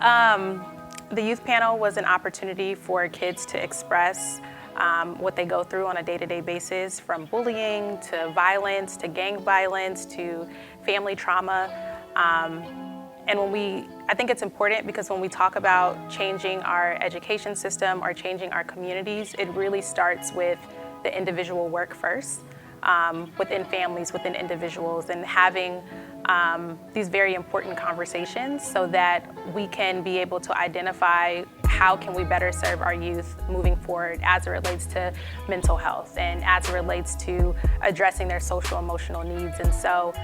The youth panel was an opportunity for kids to express what they go through on a day-to-day basis, from bullying to violence to gang violence to family trauma. And I think it's important because when we talk about changing our education system or changing our communities, it really starts with the individual work first, within families, within individuals, and having these very important conversations so that we can be able to identify how can we better serve our youth moving forward as it relates to mental health and as it relates to addressing their social emotional needs. And so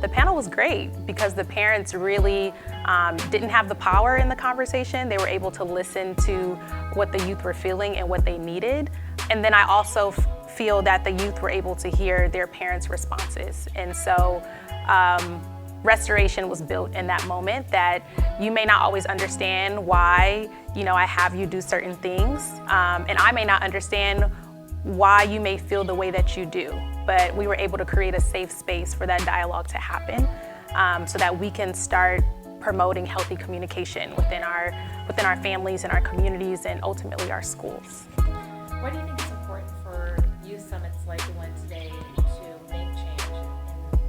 the panel was great because the parents really didn't have the power in the conversation. They were able to listen to what the youth were feeling and what they needed. And then I also feel that the youth were able to hear their parents' responses. And so restoration was built in that moment, that you may not always understand why, I have you do certain things. And I may not understand why you may feel the way that you do, but we were able to create a safe space for that dialogue to happen, so that we can start promoting healthy communication within our families and our communities and ultimately our schools. Why do you think it's important for youth summits like the one today to make change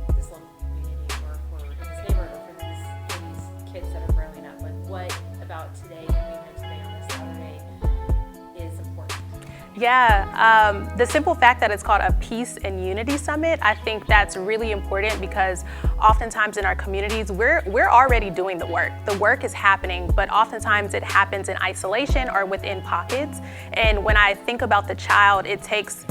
in this local community or in this neighborhood or for these kids that are growing up? Like, what about today, being here today on this Saturday, is important? Yeah, the simple fact that it's called a Peace and Unity Summit, I think that's really important because oftentimes in our communities, we're already doing the work. The work is happening, but oftentimes it happens in isolation or within pockets. And when I think about the child, it takes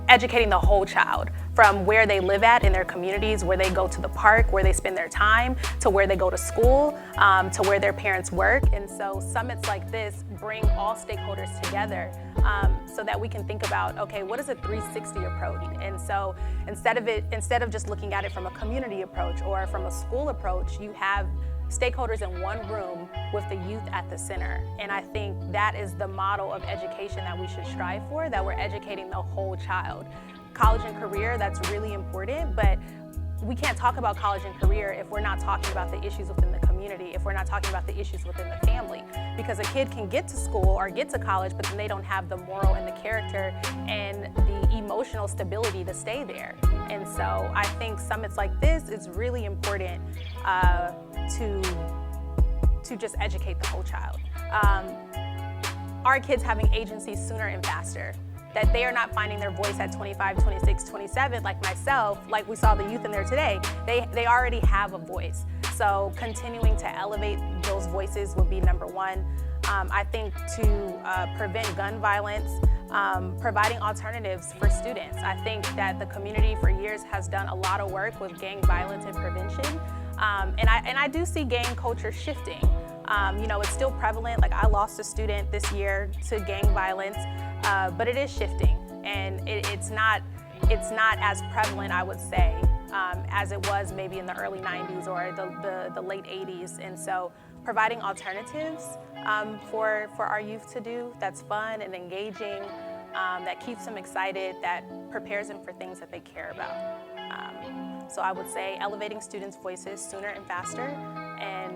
educating the whole child, from where they live at in their communities, where they go to the park, where they spend their time, to where they go to school, to where their parents work. And so summits like this bring all stakeholders together, so that we can think about, okay, what is a 360 approach? And so instead of just looking at it from a community approach or from a school approach, you have stakeholders in one room with the youth at the center. And I think that is the model of education that we should strive for, that we're educating the whole child. College and career, that's really important, but we can't talk about college and career if we're not talking about the issues within the community, if we're not talking about the issues within the family. Because a kid can get to school or get to college, but then they don't have the moral and the character and the emotional stability to stay there. And so I think summits like this is really important to just educate the whole child. Our kids having agency sooner and faster, that they are not finding their voice at 25, 26, 27, like myself, like we saw the youth in there today. They already have a voice. So continuing to elevate those voices would be number one. I think to prevent gun violence, providing alternatives for students. I think that the community for years has done a lot of work with gang violence and prevention. And I do see gang culture shifting. It's still prevalent. Like, I lost a student this year to gang violence, but it is shifting, and it's not as prevalent, I would say, as it was maybe in the early 90s or the late 80s. And so providing alternatives for our youth to do that's fun and engaging, that keeps them excited, that prepares them for things that they care about. So I would say elevating students' voices sooner and faster, and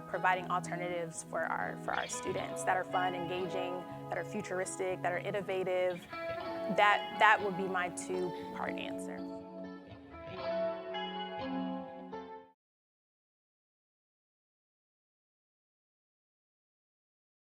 providing alternatives for our students that are fun, engaging, that are futuristic, that are innovative. That would be my two-part answer.